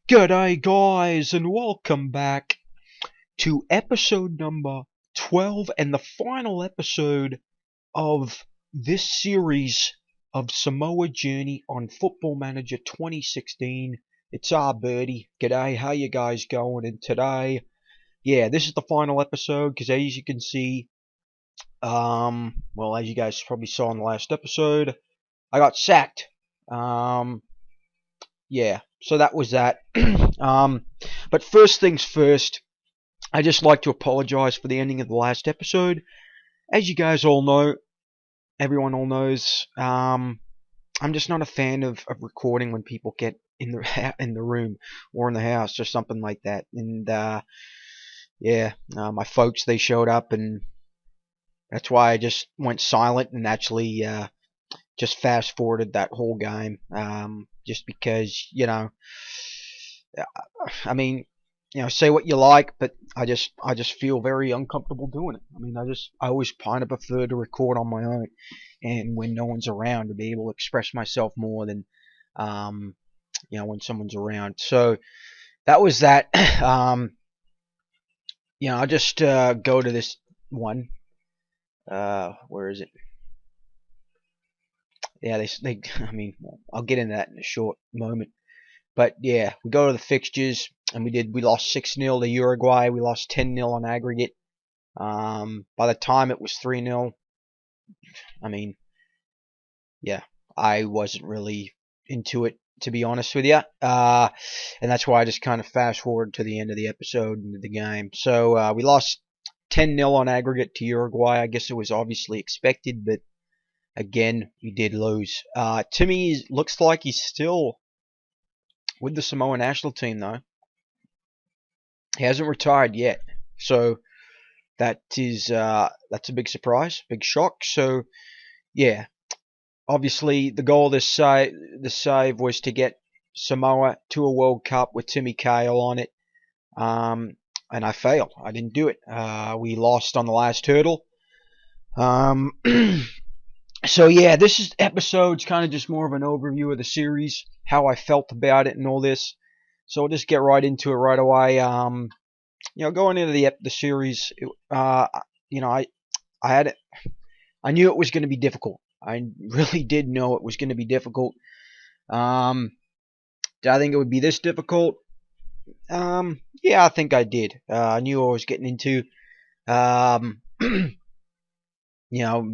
G'day guys and welcome back to episode number 12 and the final episode of this series of Samoa Journey on Football Manager 2016. It's our birdie. G'day, how you guys going? And today, this is the final episode because as you can see, as you guys probably saw in the last episode, I got sacked. So that was that. But first things first, I just like to apologize for the ending of the last episode. As you guys all know, everyone all knows, I'm just not a fan of recording when people get in the room or in the house or something like that. And my folks, they showed up, and that's why I just went silent and actually just fast forwarded that whole game. Just because, say what you like, but I just feel very uncomfortable doing it. I always kind of prefer to record on my own, and when no one's around, to be able to express myself more than, when someone's around. So that was that. I'll just go to this one. Where is it? Yeah, I'll get into that in a short moment. But yeah, we go to the fixtures, and we lost 6-0 to Uruguay. We lost 10-0 on aggregate. By the time it was 3-0, I wasn't really into it, to be honest with you. And that's why I just kind of fast forward to the end of the episode into the game. So we lost 10-0 on aggregate to Uruguay. I guess it was obviously expected, but again, we did lose. Timmy looks like he's still with the Samoa national team, though. He hasn't retired yet, so that's a big surprise, big shock. So yeah, obviously the goal of this save was to get Samoa to a World Cup with Timmy Cahill on it, and I failed. I didn't do it. We lost on the last hurdle. So yeah, this episode's kind of just more of an overview of the series, how I felt about it, and all this. So I'll just get right into it right away. Going into the series, I had it. I knew it was going to be difficult. I really did know it was going to be difficult. Did I think it would be this difficult? Yeah, I think I did. I knew I was getting into.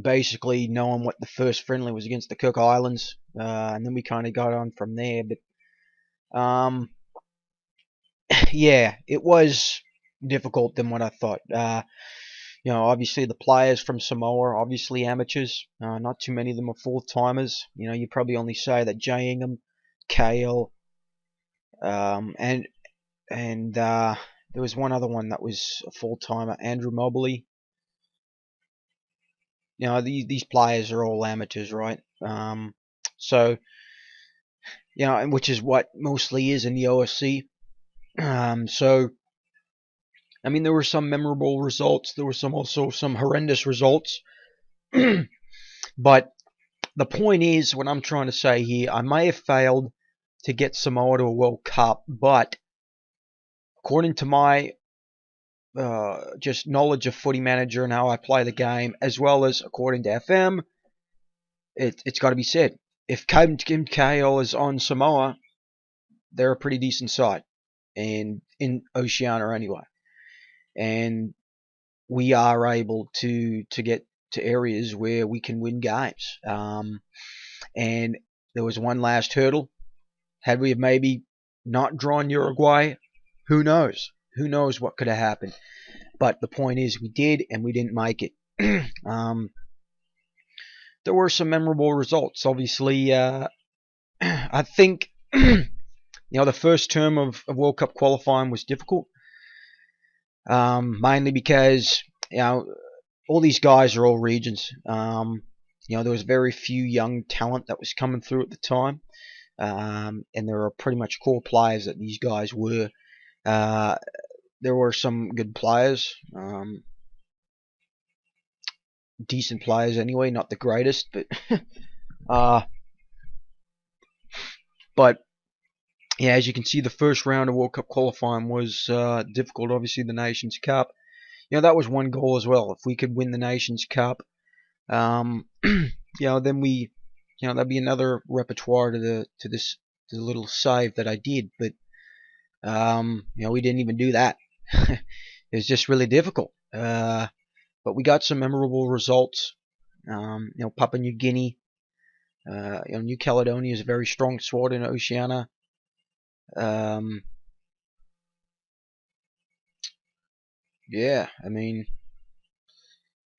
Basically knowing what the first friendly was against the Cook Islands, and then we kind of got on from there. But it was difficult than what I thought. Obviously the players from Samoa are obviously amateurs. Not too many of them are full-timers. You probably only say that Jay Ingham, Kale, and there was one other one that was a full-timer, Andrew Mobley. These players are all amateurs, right? So, which is what mostly is in the OSC. So, there were some memorable results. There were also some horrendous results. But the point is, what I'm trying to say here, I may have failed to get Samoa to a World Cup, but according to my just knowledge of Footy Manager and how I play the game, as well as according to FM, it's got to be said. If Kim Cahill is on Samoa, they're a pretty decent side, and in Oceania anyway. And we are able to get to areas where we can win games. And there was one last hurdle. Had we maybe not drawn Uruguay, who knows? Who knows what could have happened? But the point is, we did, and we didn't make it. There were some memorable results. Obviously, I think the first term of World Cup qualifying was difficult, mainly because all these guys are all regions. There was very few young talent that was coming through at the time, and there were pretty much core players that these guys were. There were some good players, decent players anyway, not the greatest, but but yeah, as you can see, the first round of World Cup qualifying was difficult. Obviously, the Nations Cup. That was one goal as well. If we could win the Nations Cup, then that'd be another repertoire to the little save that I did. But we didn't even do that. It was just really difficult. But we got some memorable results. Papua New Guinea, New Caledonia is a very strong squad in Oceania. Um, yeah, I mean,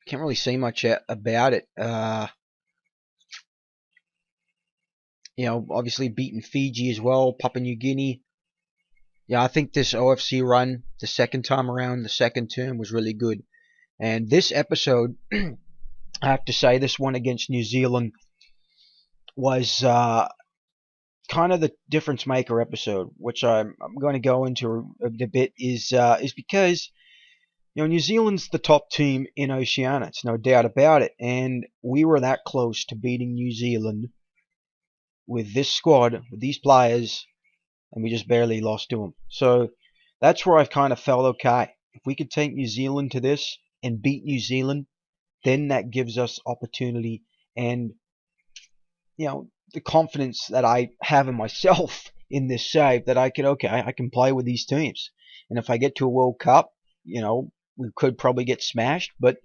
can't really say much about it. Obviously beating Fiji as well, Papua New Guinea. Yeah, I think this OFC run, the second time around, the second term was really good. And this episode, I have to say, this one against New Zealand was kind of the difference maker episode, which I'm going to go into a bit, is because New Zealand's the top team in Oceania. It's no doubt about it, and we were that close to beating New Zealand with this squad, with these players, and we just barely lost to them. So that's where I've kind of felt, okay, if we could take New Zealand to this and beat New Zealand, then that gives us opportunity and the confidence that I have in myself in this save, that I can play with these teams. And if I get to a World Cup, we could probably get smashed, but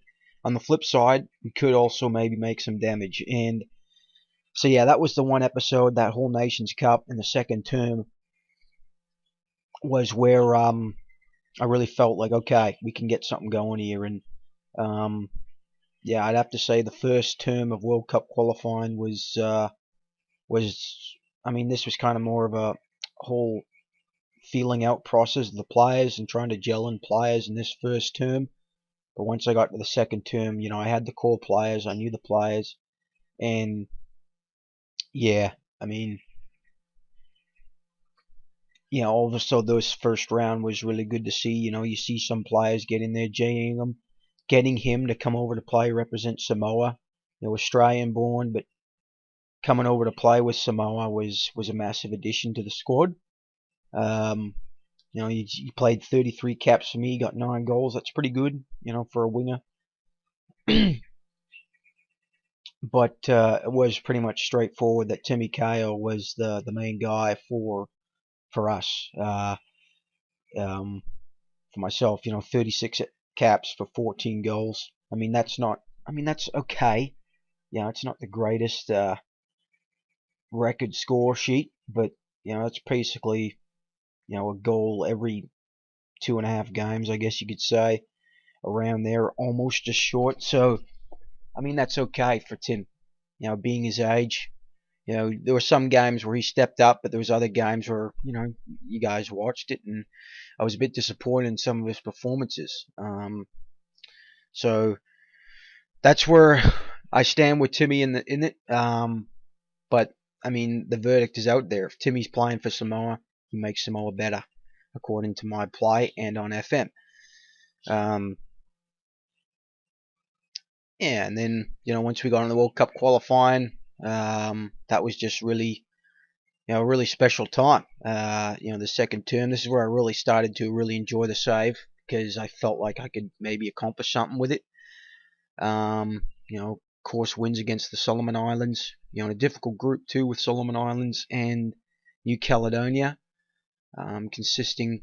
on the flip side, we could also maybe make some damage. And so yeah, that was the one episode, that whole Nations Cup in the second term was where I really felt like, okay, we can get something going here. And yeah, I'd have to say the first term of World Cup qualifying was I mean, this was kind of more of a whole feeling out process of the players and trying to gel in players in this first term. But once I got to the second term, I had the core players, I knew the players, and yeah, I mean, also this first round was really good to see. You see some players getting there, getting him to come over to play, represent Samoa. Australian born, but coming over to play with Samoa was a massive addition to the squad. He played 33 caps for me, got 9 goals. That's pretty good, for a winger. But it was pretty much straightforward that Timmy Cahill was the main guy for us. For myself, 36 caps for 14 goals. I mean, that's not. I mean, that's okay. It's not the greatest record score sheet, but it's basically a goal every 2.5 games, I guess you could say, around there, almost just short. So I mean, that's okay for Tim, being his age. There were some games where he stepped up, but there was other games where you guys watched it, and I was a bit disappointed in some of his performances. So that's where I stand with Timmy in it. But I mean, the verdict is out there. If Timmy's playing for Samoa, he makes Samoa better, according to my play and on FM. Yeah, and then once we got on the World Cup qualifying, that was just really a really special time. The second term, this is where I really started to really enjoy the save, because I felt like I could maybe accomplish something with it. Of course, wins against the Solomon Islands. In a difficult group too, with Solomon Islands and New Caledonia, consisting.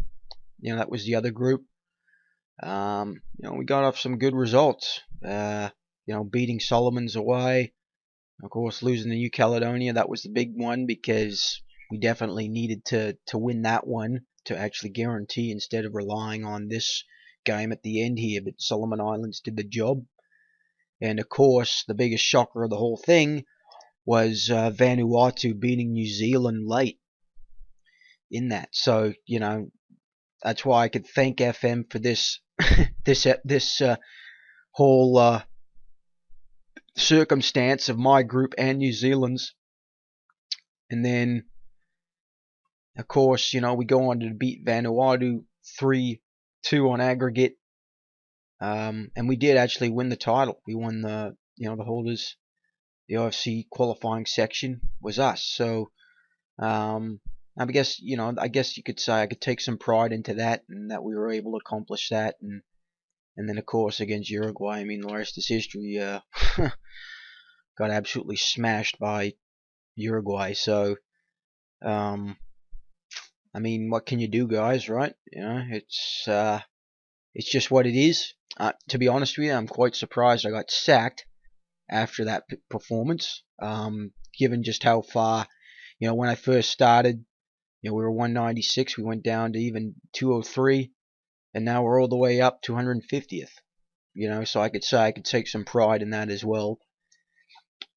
That was the other group. We got off some good results. Beating Solomon's away. Of course, losing to New Caledonia, that was the big one, because we definitely needed to win that one to actually guarantee, instead of relying on this game at the end here. But Solomon Islands did the job. And of course, the biggest shocker of the whole thing was Vanuatu beating New Zealand late in that. So, that's why I could thank FM for this this whole circumstance of my group and New Zealand's. And then, of course, we go on to beat Vanuatu 3-2 on aggregate. And we did actually win the title. We won the holders. The OFC qualifying section was us. So, I guess, I guess you could say I could take some pride into that, and that we were able to accomplish that. And then, of course, against Uruguay, I mean, the rest is history. Got absolutely smashed by Uruguay. So, um, I mean, what can you do, guys? Right? It's just what it is. To be honest with you, I'm quite surprised I got sacked after that performance. Given just how far, when I first started, we were 196. We went down to even 203, and now we're all the way up to 150th. So I could say I could take some pride in that as well.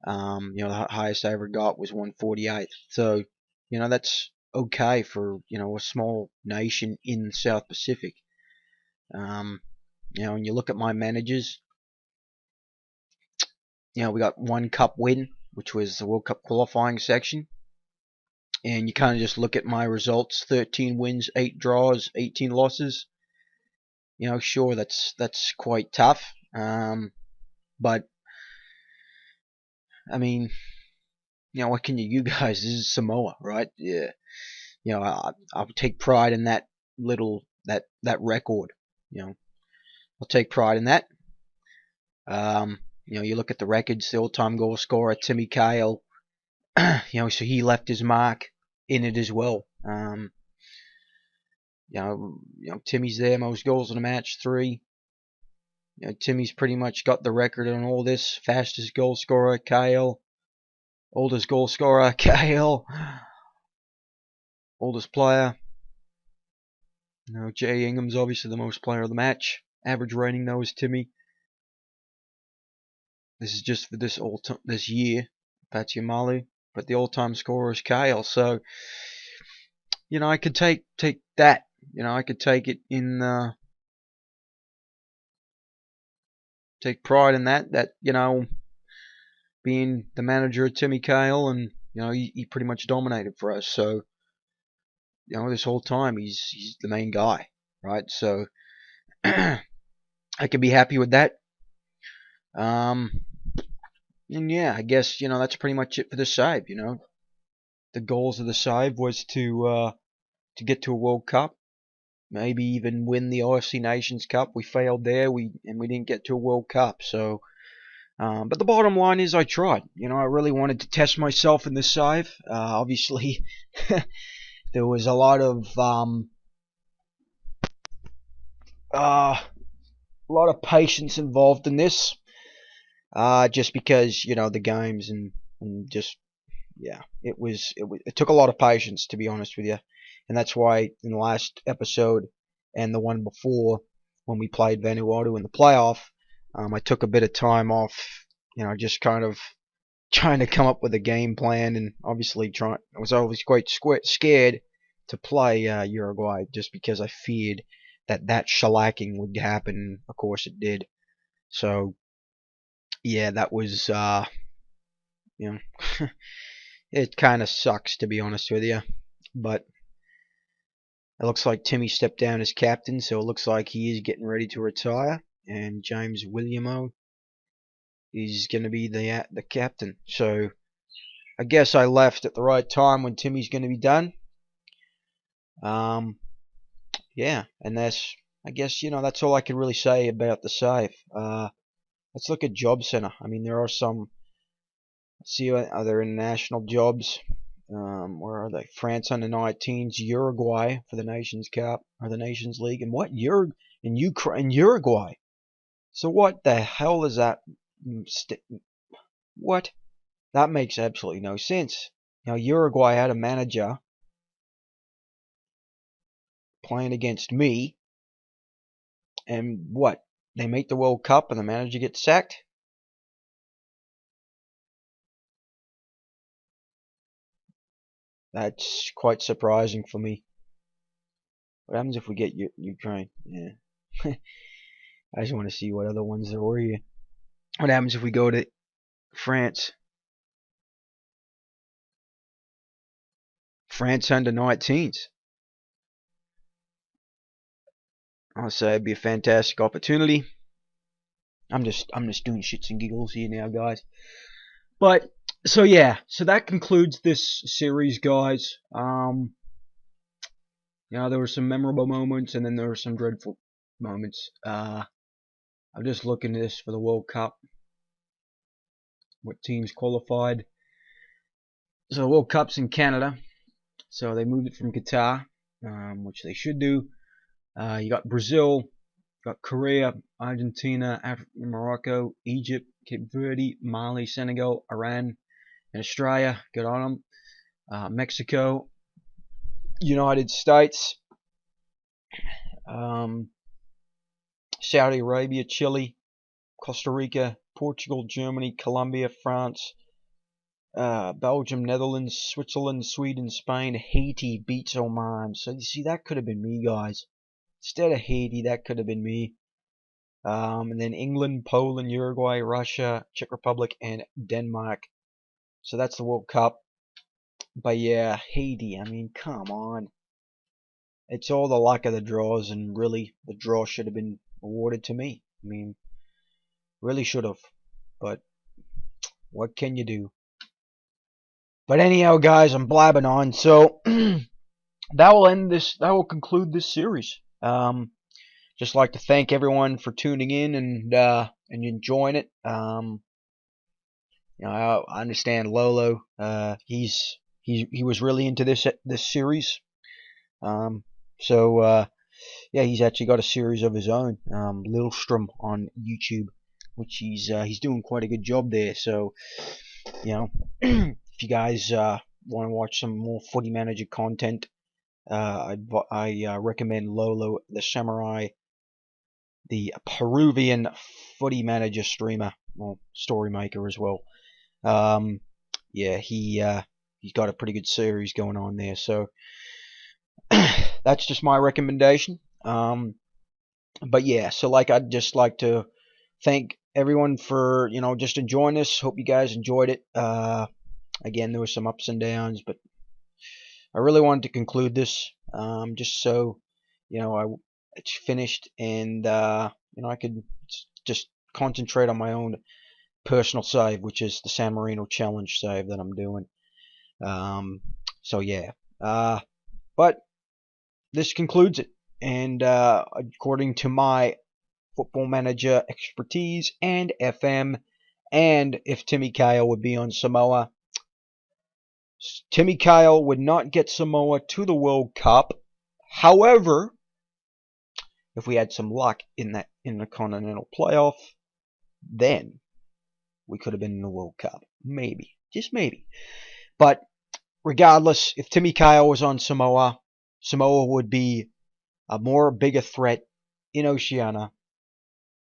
The highest I ever got was 148. So, that's okay for, a small nation in the South Pacific. When you look at my managers, we got one cup win, which was the World Cup qualifying section. And you kind of just look at my results: 13 wins, 8 draws, 18 losses. Sure, that's quite tough. But I mean, what can you guys? This is Samoa, right? Yeah. I'll take pride in that that record. I'll take pride in that. You look at the records, the all-time goal scorer, Timmy Cahill, so he left his mark in it as well. Timmy's there, most goals in a match, 3. Timmy's pretty much got the record on all this. Fastest goal scorer, Cahill. Oldest goal scorer, Cahill. Oldest player. Jay Ingham's obviously the most player of the match. Average rating though is Timmy. This is just for this year, Patsiamalu, but the all-time scorer is Cahill. So, I could take that. I could take it in, take pride in that. Being the manager of Timmy Cahill, and he pretty much dominated for us. So, this whole time he's the main guy, right? So, I could be happy with that. And yeah, I guess that's pretty much it for the save. The goals of the save was to get to a World Cup, maybe even win the OFC Nations Cup. We failed there. We didn't get to a World Cup. So, but the bottom line is I tried. I really wanted to test myself in this save. Obviously, there was a lot of patience involved in this. Just because the games and just it took a lot of patience, to be honest with you, and that's why in the last episode and the one before, when we played Vanuatu in the playoff, I took a bit of time off, just kind of trying to come up with a game plan, and obviously I was always quite scared to play Uruguay, just because I feared that shellacking would happen. Of course it did. So yeah, that was it kind of sucks, to be honest with you, but it looks like Timmy stepped down as captain, so it looks like he is getting ready to retire, and James Williamo is going to be the captain. So I guess I left at the right time when Timmy's going to be done. Yeah, and I guess that's all I can really say about the save. Let's look at Job Center. I mean, there are some. Let's see other international jobs. Where are they? France under 19s, Uruguay for the Nations Cup or the Nations League, and Ukraine, Uruguay. So what the hell is that? What? That makes absolutely no sense. Uruguay had a manager playing against me, and what? They make the World Cup and the manager gets sacked? That's quite surprising for me. What happens if we get Ukraine? Yeah. I just want to see what other ones there were here. What happens if we go to France? France under 19s. I'll say it'd be a fantastic opportunity. I'm just doing shits and giggles here now, guys. But so yeah, so that concludes this series, guys. there were some memorable moments, and then there were some dreadful moments. I'm just looking at this for the World Cup. What teams qualified? So the World Cup's in Canada, so they moved it from Qatar, which they should do. You got Brazil, got Korea, Argentina, Morocco, Egypt, Cape Verde, Mali, Senegal, Iran, and Australia. Good on them. Mexico, United States, Saudi Arabia, Chile, Costa Rica, Portugal, Germany, Colombia, France, Belgium, Netherlands, Switzerland, Sweden, Spain, Haiti beats Oman. So you see, that could have been me, guys. Instead of Haiti, that could have been me. And then England, Poland, Uruguay, Russia, Czech Republic, and Denmark. So that's the World Cup. But yeah, Haiti, I mean, come on. It's all the luck of the draws, and really, the draw should have been awarded to me. I mean, really should have. But what can you do? But anyhow, guys, I'm blabbing on. So that will end this. That will conclude this series. Just like to thank everyone for tuning in and enjoying it. I understand Lolo. He was really into this series. Yeah, he's actually got a series of his own, Lilstrom on YouTube, which he's doing quite a good job there. So, if you guys want to watch some more Footy Manager content, I recommend Lolo the Samurai, the Peruvian Footy Manager streamer, well, story maker as well. Yeah, he's got a pretty good series going on there. So that's just my recommendation. But yeah, so I'd just like to thank everyone for just enjoying this. Hope you guys enjoyed it. Again, there were some ups and downs, but I really wanted to conclude this, just so it's finished, and I could just concentrate on my own personal save, which is the San Marino Challenge save that I'm doing. So yeah, but this concludes it, and according to my Football Manager expertise and FM, and if Timmy Cahill would be on Samoa, Timmy Cahill would not get Samoa to the World Cup. However, if we had some luck in the Continental Playoff, then we could have been in the World Cup. Maybe. Just maybe. But regardless, if Timmy Cahill was on Samoa, Samoa would be a bigger threat in Oceania.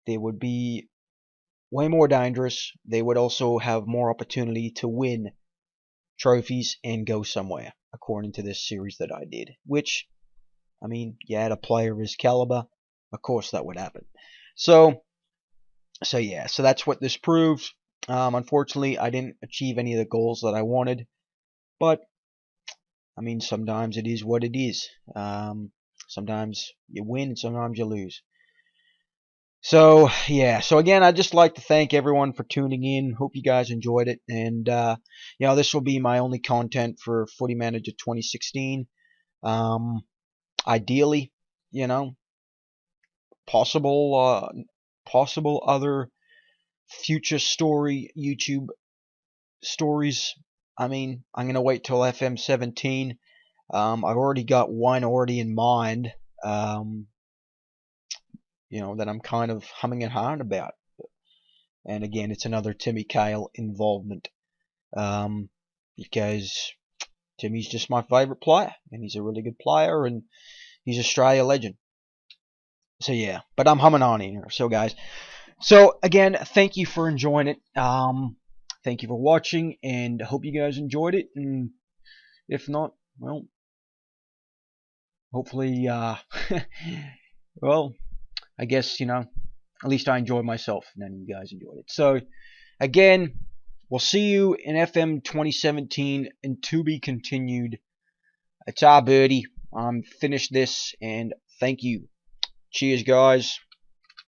They would be way more dangerous. They would also have more opportunity to win trophies and go somewhere, according to this series that I did. Which, I mean, you had a player of his caliber, of course that would happen. So yeah, so that's what this proves. Unfortunately, I didn't achieve any of the goals that I wanted, but I mean, sometimes it is what it is. Sometimes you win, and sometimes you lose. So yeah, so again, I'd just like to thank everyone for tuning in. Hope you guys enjoyed it, and this will be my only content for Footy Manager 2016. Ideally, possible other future story YouTube stories. I mean, I'm gonna wait till FM17. I've already got one already in mind. That I'm kind of humming and hawing about. And again, it's another Timmy Cahill involvement. Because Timmy's just my favourite player, and he's a really good player, and he's Australia legend. So yeah, but I'm humming on here. So guys, so again, thank you for enjoying it. Thank you for watching, and hope you guys enjoyed it. And if not, well, hopefully, well, I guess at least I enjoyed myself, and then you guys enjoyed it. So again, we'll see you in FM 2017, and to be continued. It's our birdie. I'm finished this, and thank you. Cheers, guys.